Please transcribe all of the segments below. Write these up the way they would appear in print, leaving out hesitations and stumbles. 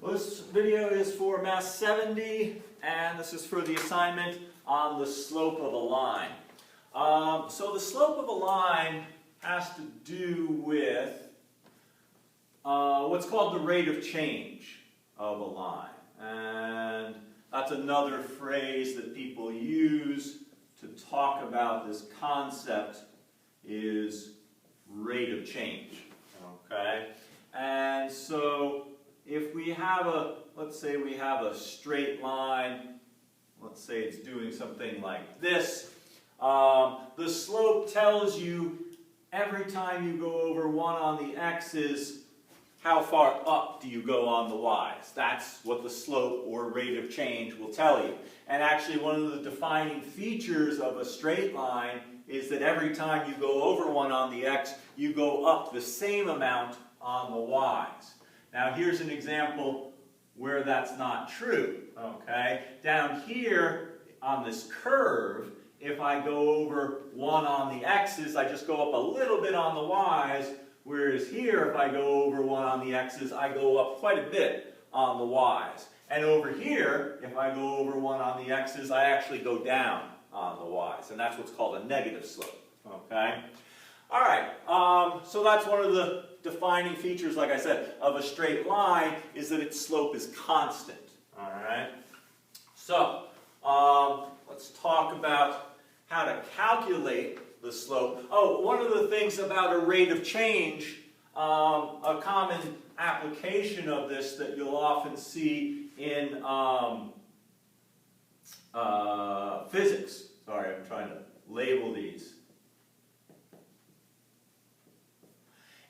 Well, this video is for Math 70, and this is for the assignment on the slope of a line. So the slope of a line has to do with what's called the rate of change of a line. And that's another phrase that people use to talk about this concept is rate of change. Okay? And so if we have let's say we have a straight line, let's say it's doing something like this, the slope tells you every time you go over 1 on the x's, how far up do you go on the y's. That's what the slope or rate of change will tell you. And actually one of the defining features of a straight line is that every time you go over 1 on the x, you go up the same amount on the y's. Now here's an example where that's not true. Okay? Down here on this curve, if I go over 1 on the x's, I just go up a little bit on the y's, whereas here, if I go over 1 on the x's, I go up quite a bit on the y's. And over here, if I go over 1 on the x's, I actually go down on the y's. And that's what's called a negative slope. Okay? All right, so that's one of the defining features, like I said, of a straight line is that its slope is constant. All right? So, let's talk about how to calculate the slope. Oh, one of the things about a rate of change, a common application of this that you'll often see in physics. Sorry, I'm trying to label these.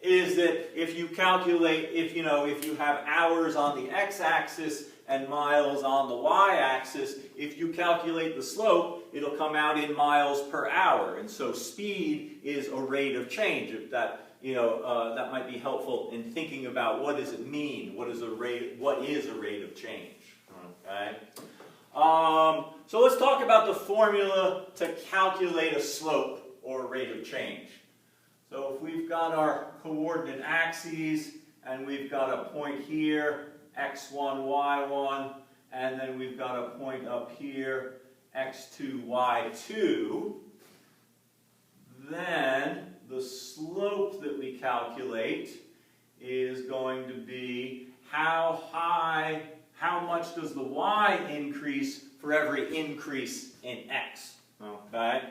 Is that if you calculate, if you have hours on the x-axis and miles on the y-axis, if you calculate the slope, it'll come out in miles per hour. And so speed is a rate of change. If that, that might be helpful in thinking about what does it mean? What is a rate of change? Okay. So let's talk about the formula to calculate a slope or rate of change. So if we've got our coordinate axes and we've got a point here, x1, y1, and then we've got a point up here, x2, y2, then the slope that we calculate is going to be how much does the y increase for every increase in x. Okay?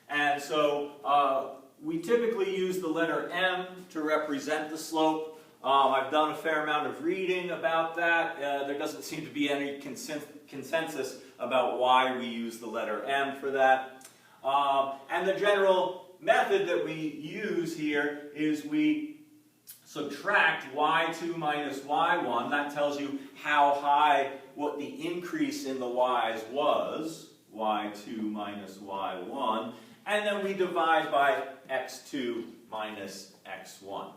And so we typically use the letter m to represent the slope. I've done a fair amount of reading about that. There doesn't seem to be any consensus about why we use the letter m for that. And the general method that we use here is we subtract y2 minus y1. That tells you how high, what the increase in the y's was, y2 minus y1. And then we divide by x2 minus x1.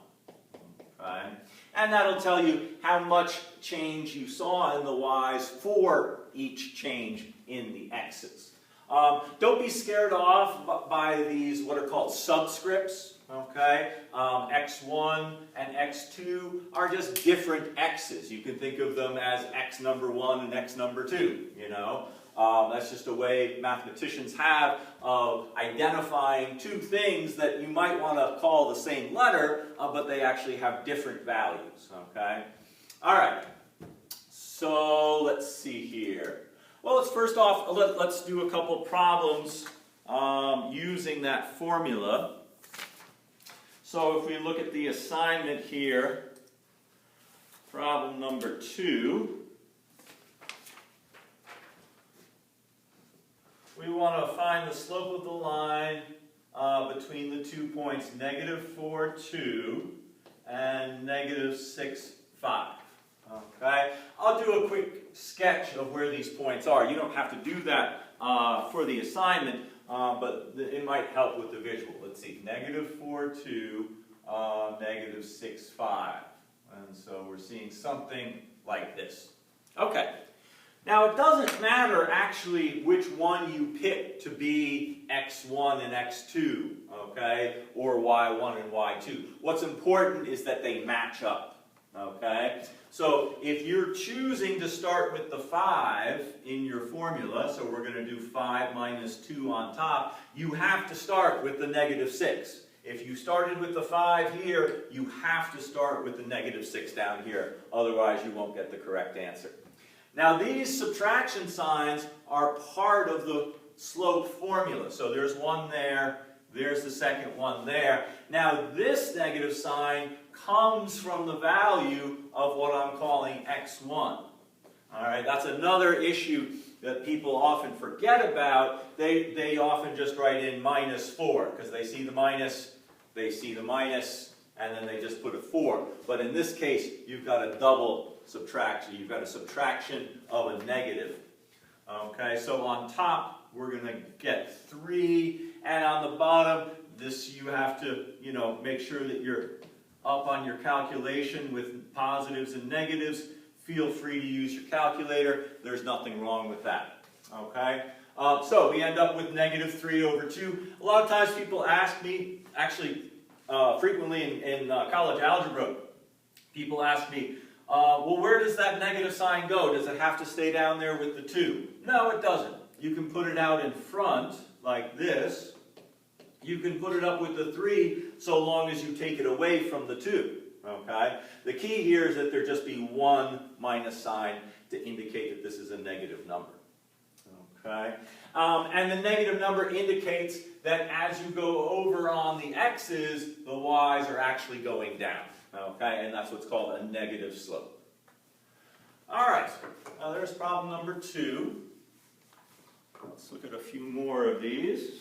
Okay? And that'll tell you how much change you saw in the y's for each change in the x's. Don't be scared off by these what are called subscripts. Okay? x1 and x2 are just different x's. You can think of them as x number 1 and x number 2, That's just a way mathematicians have of identifying two things that you might want to call the same letter, but they actually have different values. Okay? All right. So let's see here. Well, first off, let's do a couple problems using that formula. So if we look at the assignment here, problem number 2. We want to find the slope of the line between the 2 points -4, 2 and -6, 5. Okay? I'll do a quick sketch of where these points are. You don't have to do that for the assignment, but it might help with the visual. Let's see, -4, 2, -6, 5. And so we're seeing something like this. Okay. Now, it doesn't matter actually which one you pick to be x1 and x2, okay, or y1 and y2. What's important is that they match up, Okay? So if you're choosing to start with the 5 in your formula, so we're going to do 5 minus 2 on top, you have to start with the negative 6. If you started with the 5 here, you have to start with the negative 6 down here. Otherwise, you won't get the correct answer. Now, these subtraction signs are part of the slope formula. So there's one there, there's the second one there. Now, this negative sign comes from the value of what I'm calling x1. All right, that's another issue that people often forget about. They often just write in minus 4 because they see the minus, and then they just put a 4. But in this case, you've got a double subtraction. You've got a subtraction of a negative. Okay, so on top, we're going to get 3, and on the bottom, this you have to, make sure that you're up on your calculation with positives and negatives. Feel free to use your calculator. There's nothing wrong with that. Okay? So we end up with negative 3 over 2. A lot of times people ask me, actually frequently in college algebra, people ask me, well, where does that negative sign go? Does it have to stay down there with the 2? No, it doesn't. You can put it out in front like this. You can put it up with the 3 so long as you take it away from the 2. Okay? The key here is that there just be one minus sign to indicate that this is a negative number. Okay? And the negative number indicates that as you go over on the x's, the y's are actually going down. Okay? And that's what's called a negative slope. All right. Now there's problem number 2. Let's look at a few more of these.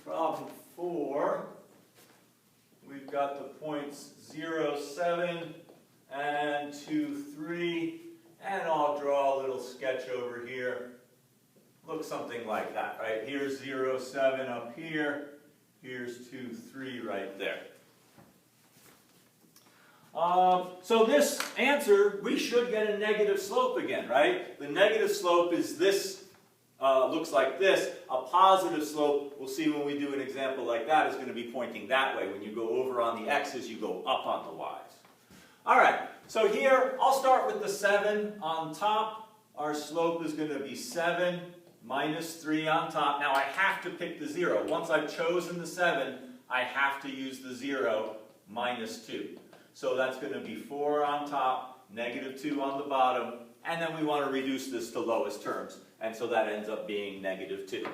Problem 4, we've got the points 0, 7, and 2, 3, and I'll draw a little sketch over here. Looks something like that, right? Here's 0, 7 up here, here's 2, 3 right there. So this answer, we should get a negative slope again, right? The negative slope is this. Looks like this. A positive slope, we'll see when we do an example like that, is going to be pointing that way. When you go over on the x's, you go up on the y's. All right, so here, I'll start with the 7 on top. Our slope is going to be 7 minus 3 on top. Now, I have to pick the 0. Once I've chosen the 7, I have to use the 0 minus 2. So that's going to be 4 on top, negative 2 on the bottom, and then we want to reduce this to lowest terms. And so that ends up being negative 2.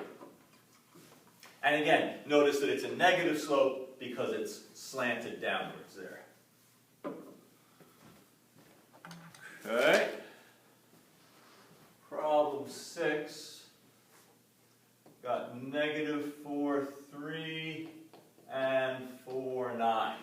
And again, notice that it's a negative slope because it's slanted downwards there. Okay. Problem 6. Got negative 4, 3, and 4, 9.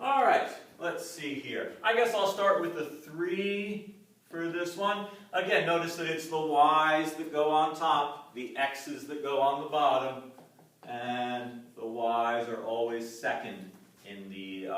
All right, let's see here. I guess I'll start with the 3 for this one. Again, notice that it's the y's that go on top, the x's that go on the bottom, and the y's are always second in the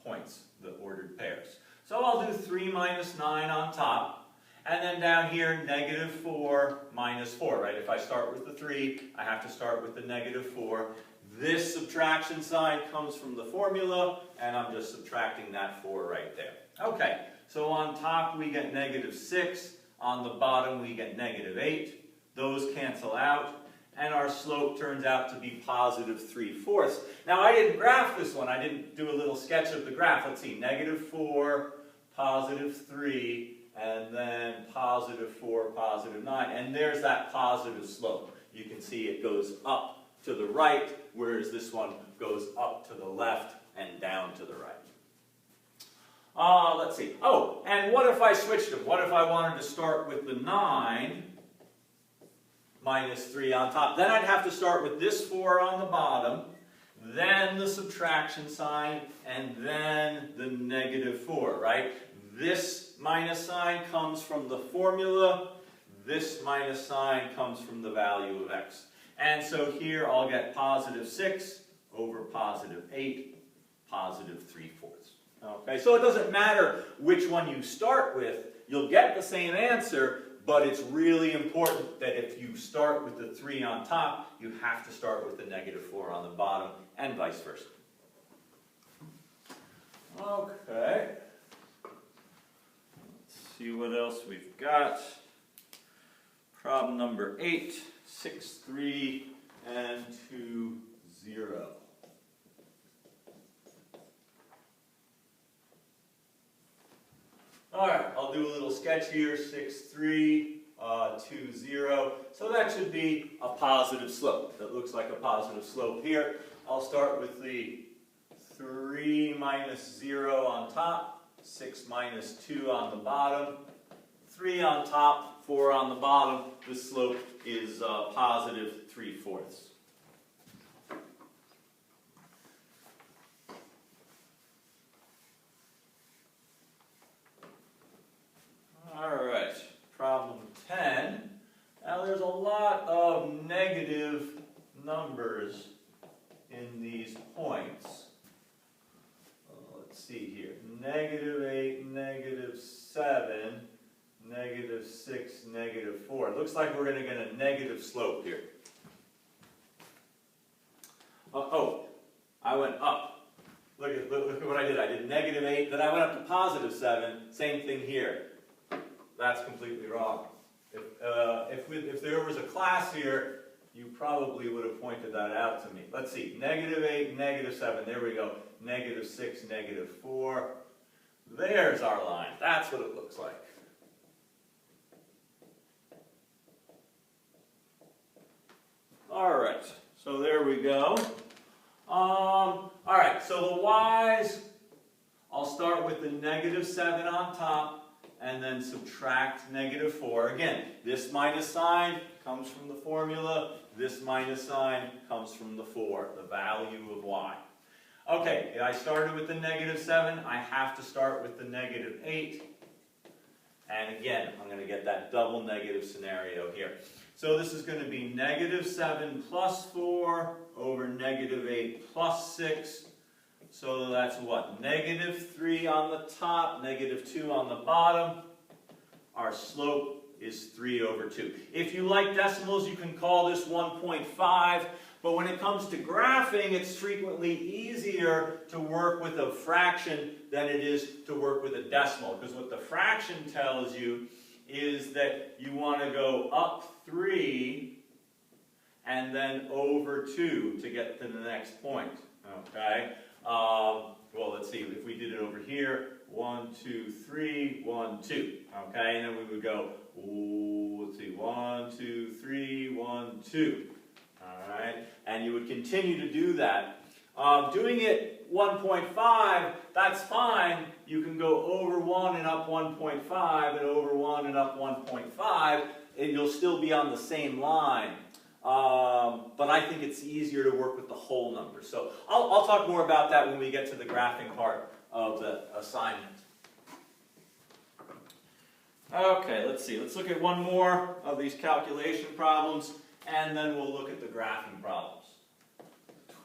points, the ordered pairs. So I'll do 3 minus 9 on top, and then down here, negative 4 minus 4, right? If I start with the 3, I have to start with the negative 4. This subtraction sign comes from the formula, and I'm just subtracting that 4 right there. Okay, so on top we get negative 6, on the bottom we get negative 8. Those cancel out, and our slope turns out to be positive 3/4. Now I didn't graph this one, I didn't do a little sketch of the graph. Let's see, negative 4, positive 3, and then positive 4, positive 9, and there's that positive slope. You can see it goes up to the right, whereas this one goes up to the left and down to the right. Let's see. Oh, and what if I switched them? What if I wanted to start with the 9 minus 3 on top? Then I'd have to start with this 4 on the bottom, then the subtraction sign, and then the negative 4, right? This minus sign comes from the formula. This minus sign comes from the value of x. And so here I'll get positive 6 over positive 8, positive 3/4. Okay, so it doesn't matter which one you start with, you'll get the same answer, but it's really important that if you start with the 3 on top, you have to start with the -4 on the bottom, and vice versa. Okay. Let's see what else we've got. Problem number 8, 6, 3, and 2, 0. All right, I'll do a little sketch here, 6, 3, 2, 0. So that should be a positive slope. That looks like a positive slope here. I'll start with the 3 minus 0 on top, 6 minus 2 on the bottom, 3 on top, 4 on the bottom. The slope is positive 3/4. Alright, problem 10. Now there's a lot of negative numbers in these points. Let's see here. -8, -7, -6, -4. It looks like we're going to get a negative slope here. Oh, I went up. Look at what I did. I did -8, then I went up to +7. Same thing here. That's completely wrong. If there was a class here, you probably would have pointed that out to me. Let's see. -8, -7. There we go. -6, -4. There's our line. That's what it looks like. All right. So there we go. All right. So the y's, I'll start with the -7 on top and then subtract -4. Again, this minus sign comes from the formula. This minus sign comes from the 4, the value of y. Okay, I started with the -7. I have to start with the -8. And again, I'm going to get that double negative scenario here. So this is going to be -7 plus 4 over -8 plus 6. So that's what? -3 on the top, -2 on the bottom. Our slope is 3/2. If you like decimals, you can call this 1.5. But when it comes to graphing, it's frequently easier to work with a fraction than it is to work with a decimal. Because what the fraction tells you is that you want to go up 3 and then over 2 to get to the next point. Okay? Well, let's see. If we did it over here, 1, 2, 3, 1, 2. Okay? And then we would go, let's see, 1, 2, 3, 1, 2. Alright, and you would continue to do that. Doing it 1.5, that's fine. You can go over 1 and up 1.5 and over 1 and up 1.5, and you'll still be on the same line. But I think it's easier to work with the whole number. So I'll talk more about that when we get to the graphing part of the assignment. Okay, let's see. Let's look at one more of these calculation problems. And then we'll look at the graphing problems.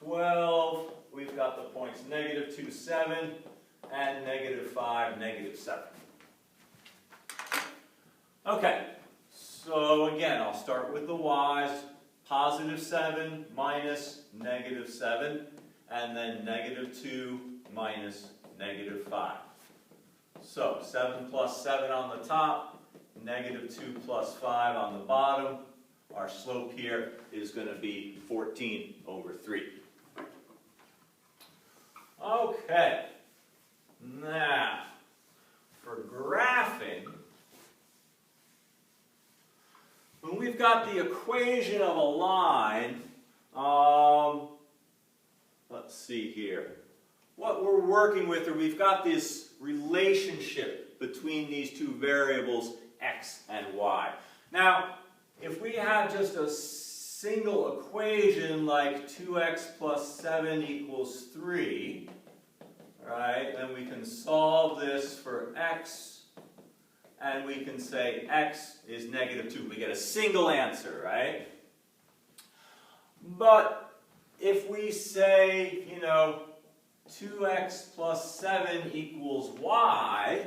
12, we've got the points -2, 7, and -5, -7. Okay, so again, I'll start with the y's. +7 minus -7, and then -2 minus -5. So 7 plus 7 on the top, -2 plus 5 on the bottom. Our slope here is going to be 14/3. Okay, now for graphing, when we've got the equation of a line, let's see here. What we're working with, or we've got this relationship between these two variables, x and y. Now, if we have just a single equation like 2x plus 7 equals 3, right, then we can solve this for x, and we can say x is -2. We get a single answer, right? But if we say, 2x plus 7 equals y,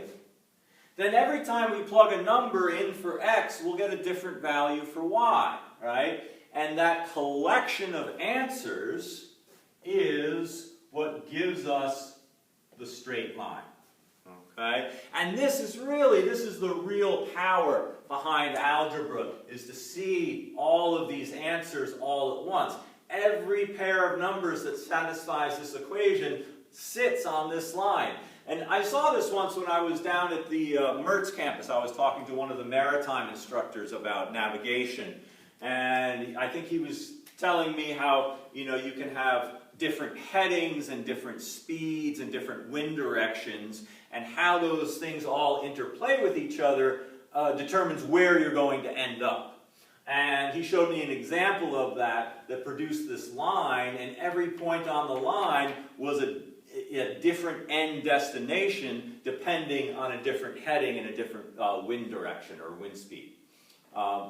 then every time we plug a number in for x, we'll get a different value for y, right? And that collection of answers is what gives us the straight line. Okay? And this is the real power behind algebra, is to see all of these answers all at once. Every pair of numbers that satisfies this equation sits on this line. And I saw this once when I was down at the Mertz campus. I was talking to one of the maritime instructors about navigation. And I think he was telling me how, you can have different headings and different speeds and different wind directions, and how those things all interplay with each other determines where you're going to end up. And he showed me an example of that produced this line, and every point on the line was a different end destination depending on a different heading and a different wind direction or wind speed.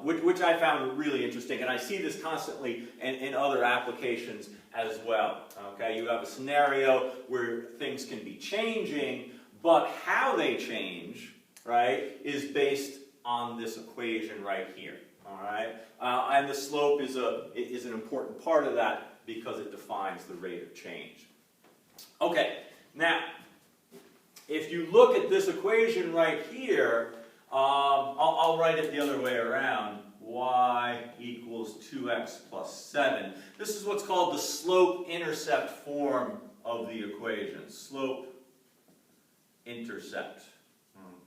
Which I found really interesting, and I see this constantly in other applications as well. Okay, you have a scenario where things can be changing, but how they change, right, is based on this equation right here. All right, and the slope is an important part of that because it defines the rate of change. Okay, now if you look at this equation right here, I'll write it the other way around. Y equals 2x plus 7. This is what's called the slope-intercept form of the equation. Slope-intercept.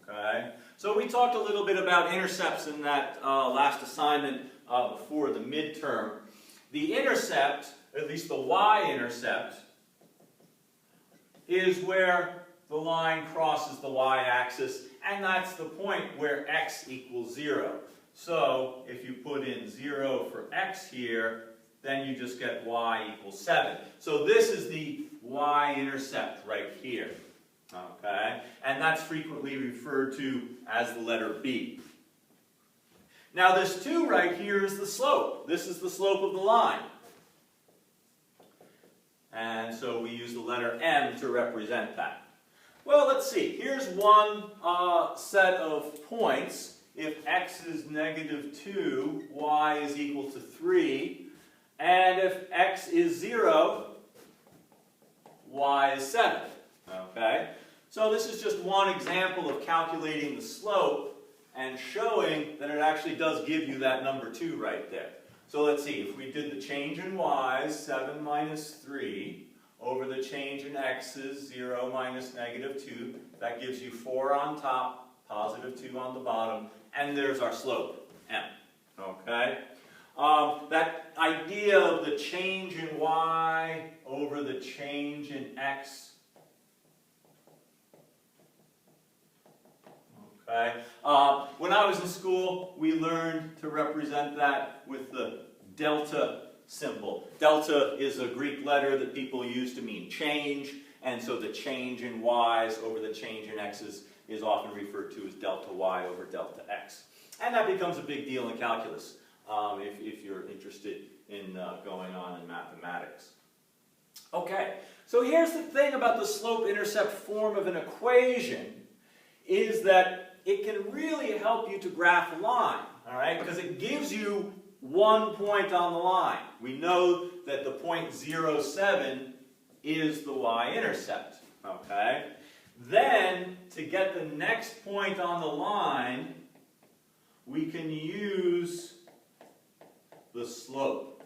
Okay? So we talked a little bit about intercepts in that last assignment before the midterm. The intercept, at least the y-intercept, is where the line crosses the y-axis, and that's the point where x equals 0. So if you put in 0 for x here, then you just get y equals 7. So this is the y-intercept right here. Okay? And that's frequently referred to as the letter b. Now this 2 right here is the slope. This is the slope of the line. And so we use the letter m to represent that. Well, let's see. Here's one set of points. If x is -2, y is equal to 3. And if x is 0, y is 7. Okay? So this is just one example of calculating the slope and showing that it actually does give you that number 2 right there. So let's see. If we did the change in y's, 7 minus 3, over the change in x's, 0 minus -2, that gives you 4 on top, +2 on the bottom, and there's our slope, m. Okay? That idea of the change in y over the change in x. Okay? When I was in school, we learned to represent that with the delta symbol. Delta is a Greek letter that people use to mean change, and so the change in y's over the change in x's is often referred to as delta y over delta x. And that becomes a big deal in calculus if you're interested in going on in mathematics. Okay, so here's the thing about the slope-intercept form of an equation, is that it can really help you to graph a line, all right? Because it gives you one point on the line. We know that the point 0, 7 is the y-intercept, okay? Then, to get the next point on the line, we can use the slope.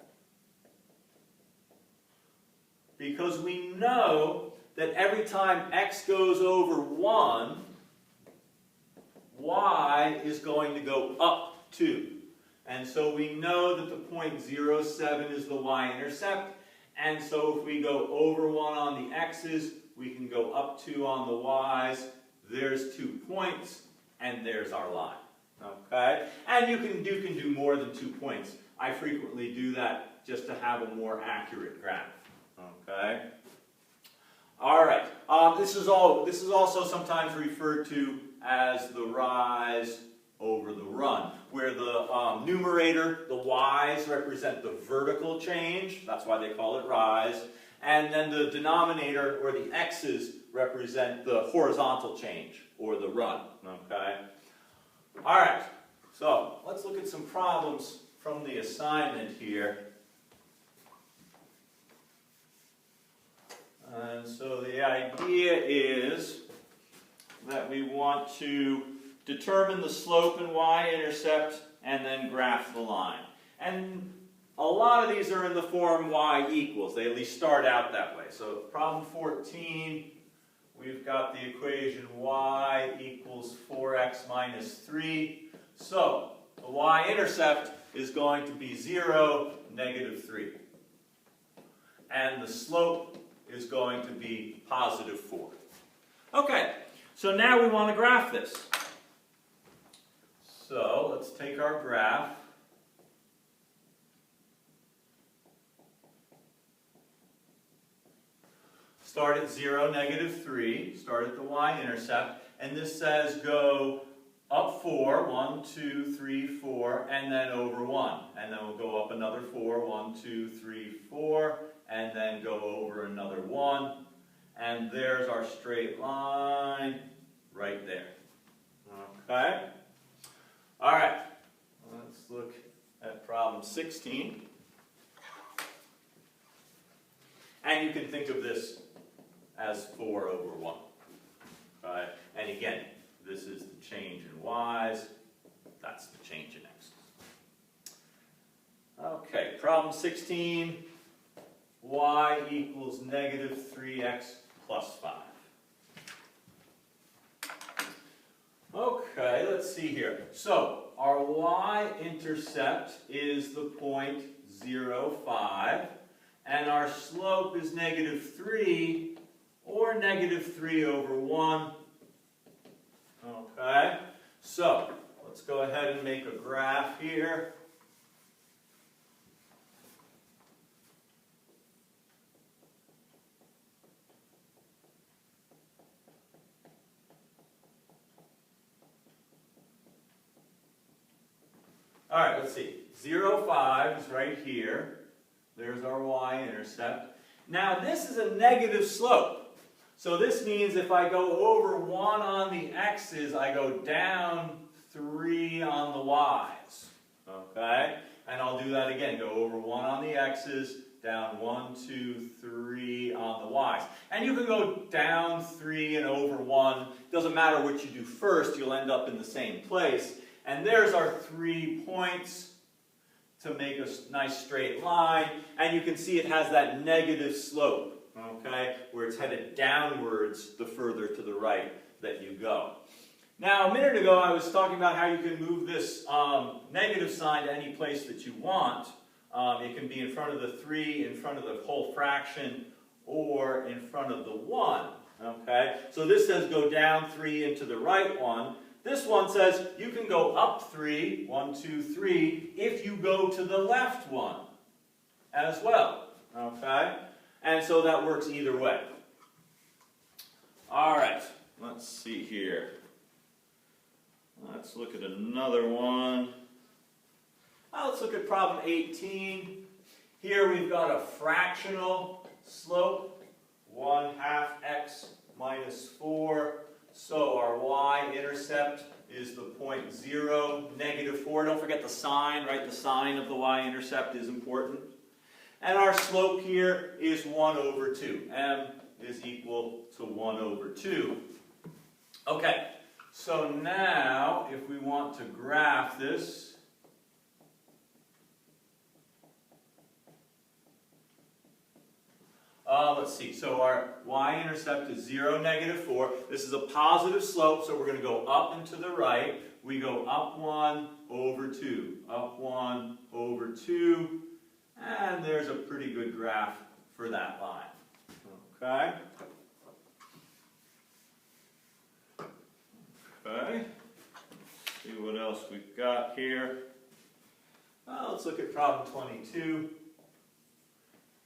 Because we know that every time x goes over 1, y is going to go up 2. And so we know that the point 0, 7 is the y-intercept. And so if we go over 1 on the x's, we can go up 2 on the y's. There's 2 points, and there's our line. Okay? And you can do more than 2 points. I frequently do that just to have a more accurate graph. Okay? All right. This is also sometimes referred to as the rise over the run, where the numerator, the y's, represent the vertical change. That's why they call it rise. And then the denominator, or the x's, represent the horizontal change, or the run, okay? All right, so let's look at some problems from the assignment here. And so the idea is that we want to determine the slope and y-intercept and then graph the line. And a lot of these are in the form y equals. They at least start out that way. So problem 14, we've got the equation y equals 4x minus 3. So the y-intercept is going to be 0, negative 3. And the slope is going to be positive 4. Okay, so now we want to graph this. So let's take our graph. Start at 0, negative 3. Start at the y-intercept. And this says go up 4, 1, 2, 3, 4, and then over 1. And then we'll go up another 4, 1, 2, 3, 4, and then go over another 1. And there's our straight line right there. Okay? All right. Let's look at problem 16. And you can think of this as 4 over 1. Right? And again, this is the change in y's. That's the change in x's. Okay, problem 16. Y equals negative 3x plus 5. Okay, let's see here. So, our y-intercept is the point 0, 5, and our slope is negative 3, or negative 3 over 1. Okay, so let's go ahead and make a graph here. All right, let's see. 0, 5 is right here. There's our y-intercept. Now, this is a negative slope. So this means if I go over 1 on the x's, I go down 3 on the y's. Okay? And I'll do that again. Go over 1 on the x's, down 1, 2, 3 on the y's. And you can go down 3 and over 1. Doesn't matter what you do first, you'll end up in the same place. And there's our 3 points to make a nice straight line. And you can see it has that negative slope, okay, where it's headed downwards the further to the right that you go. Now, a minute ago, I was talking about how you can move this negative sign to any place that you want. It can be in front of the 3, in front of the whole fraction, or in front of the 1. Okay? So this says go down 3 into the right 1. This one says you can go up 3, 1, 2, 3, if you go to the left 1 as well. Okay? And so that works either way. All right, let's see here. Let's look at another one. Let's look at problem 18. Here we've got a fractional slope, 1/2 x minus 4. So our y-intercept is the point 0, negative 4. Don't forget the sign, right? The sign of the y-intercept is important. And our slope here is 1 over 2. M is equal to 1 over 2. Okay, so now if we want to graph this, let's see, so our y-intercept is 0, negative 4. This is a positive slope, so we're going to go up and to the right. We go up 1 over 2, up 1 over 2, and there's a pretty good graph for that line. Okay? Okay, let's see what else we've got here. Let's look at problem 22.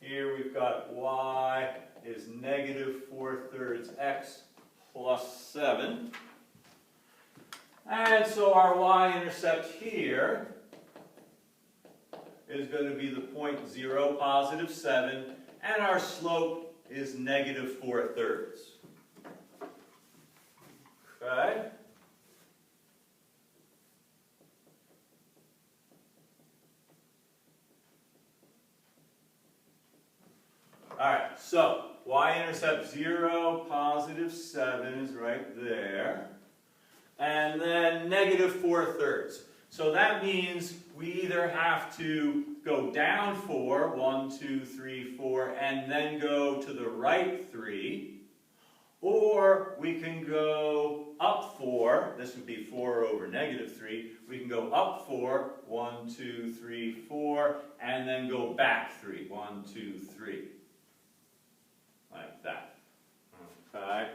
Here we've got y is negative 4/3 x plus 7. And so our y-intercept here is going to be the point 0, positive 7. and our slope is negative 4/3. Okay? Alright, so y-intercept 0, positive 7 is right there. And then negative 4/3. So that means we either have to go down 4, 1, 2, 3, 4, and then go to the right 3, or we can go up 4, this would be 4 over negative 3, we can go up 4, 1, 2, 3, 4, and then go back 3, 1, 2, 3, like that. Okay.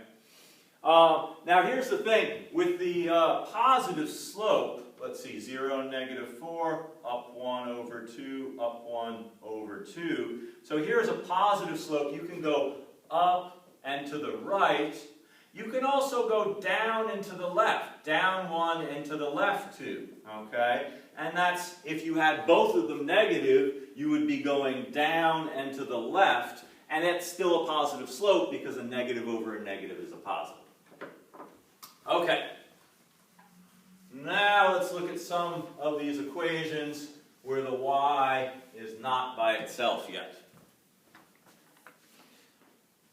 Now here's the thing, with the positive slope, let's see, 0, negative 4, up 1 over 2, up 1 over 2. So here's a positive slope. You can go up and to the right. You can also go down and to the left, down 1 and to the left 2, okay? And that's, if you had both of them negative, you would be going down and to the left, and it's still a positive slope because a negative over a negative is a positive. Okay, now let's look at some of these equations where the y is not by itself yet.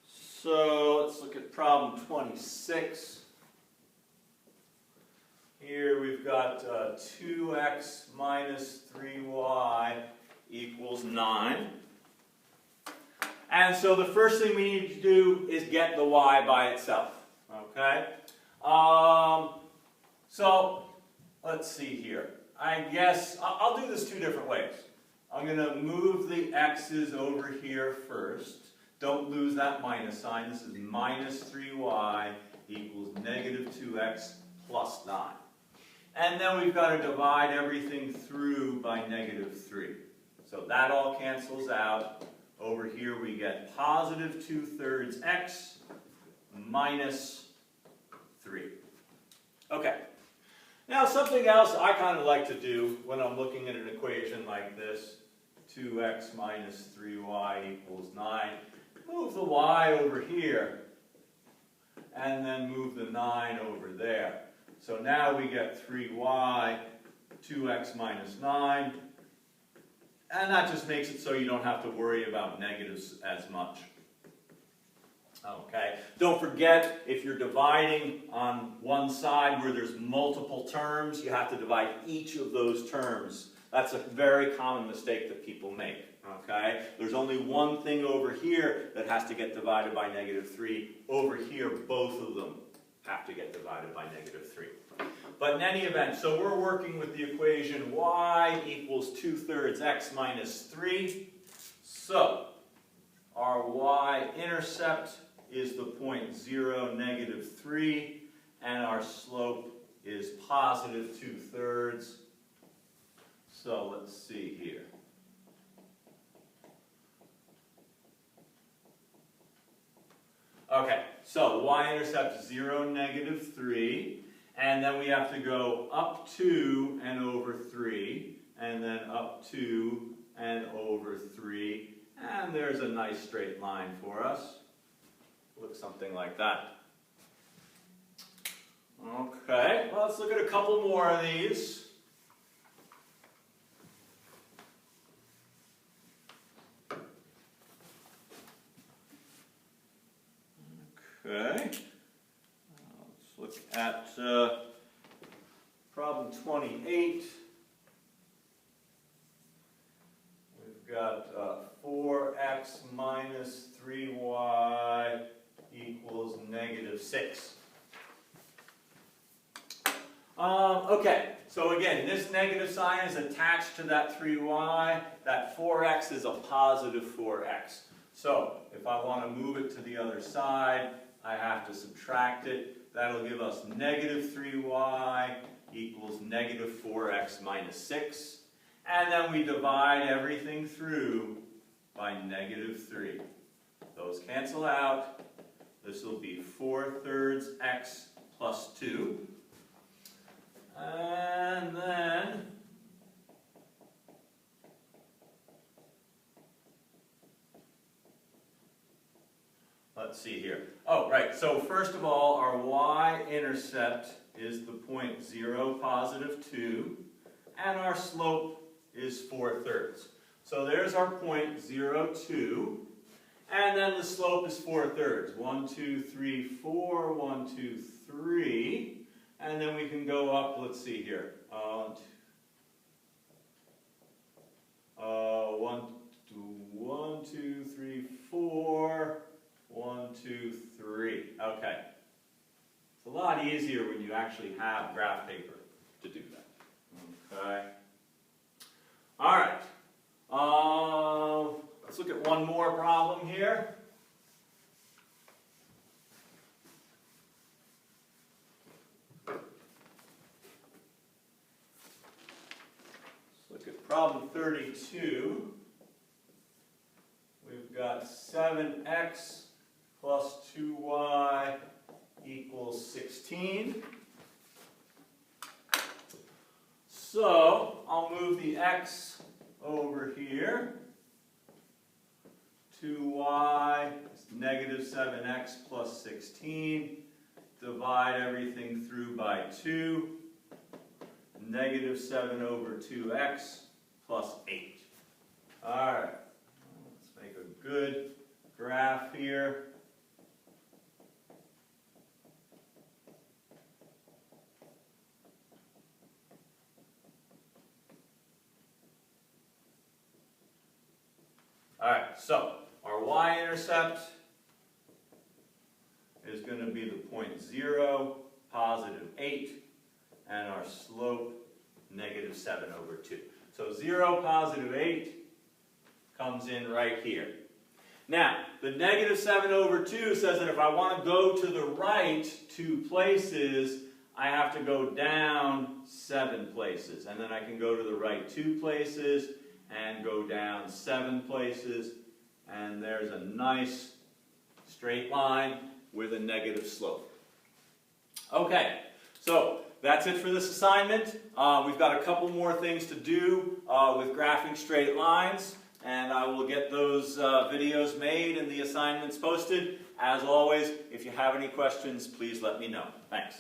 So let's look at problem 26. Here we've got 2x minus 3y equals 9. And so the first thing we need to do is get the y by itself. Okay? So let's see here. I guess I'll do this 2 different ways. I'm going to move the x's over here first. Don't lose that minus sign. This is minus 3y equals negative 2x plus 9. And then we've got to divide everything through by negative 3. So that all cancels out. Over here we get positive 2/3 x minus 3. Okay. Now something else I kind of like to do when I'm looking at an equation like this, 2x minus 3y equals 9, move the y over here and then move the 9 over there. So now we get 3y, 2x minus 9, and that just makes it so you don't have to worry about negatives as much. Okay, don't forget, if you're dividing on one side where there's multiple terms, you have to divide each of those terms. That's a very common mistake that people make. Okay, there's only one thing over here that has to get divided by negative 3. Over here, both of them have to get divided by negative 3. But in any event, so we're working with the equation y equals 2/3 x minus 3. So our y-intercept is the point 0, negative 3, and our slope is positive 2/3. So let's see here. Okay, so y-intercept 0, negative 3, and then we have to go up 2 and over 3, and then up 2 and over 3, and there's a nice straight line for us. Looks something like that. Okay, well, let's look at a couple more of these. Okay, let's look at problem 28. We've got 4x minus 3y equals negative 6. Okay, so again, this negative sign is attached to that 3y. That 4x is a positive 4x. So if I want to move it to the other side, I have to subtract it. That'll give us negative 3y equals negative 4x minus 6. And then we divide everything through by negative 3. Those cancel out. This will be 4/3 x plus 2. And then let's see here. Oh, right, so first of all, our y-intercept is the point 0, positive 2, and our slope is 4/3. So there's our point 0, 2, and then the slope is 4/3. 1, 2, 3, 4, 1, 2, 3, and then we can go up, let's see here. 1, 2, 3, 4, 1, 2, 3. Okay. It's a lot easier when you actually have graph paper to do that. Okay. All right. Let's look at one more problem here. Let's look at problem 32. We've got 7x plus 2y equals 16. So I'll move the x over here. 2y is negative 7x plus 16. Divide everything through by 2. Negative 7 over 2x plus 8. All right. Let's make a good graph here. All right, so our y-intercept is going to be the point 0, positive 8, and our slope, negative 7 over 2. So 0, positive 8 comes in right here. Now, the negative 7 over 2 says that if I want to go to the right 2 places, I have to go down 7 places. And then I can go to the right 2 places and go down 7 places. And there's a nice straight line with a negative slope. Okay, so that's it for this assignment. We've got a couple more things to do with graphing straight lines, and I will get those videos made and the assignments posted. As always, if you have any questions, please let me know. Thanks.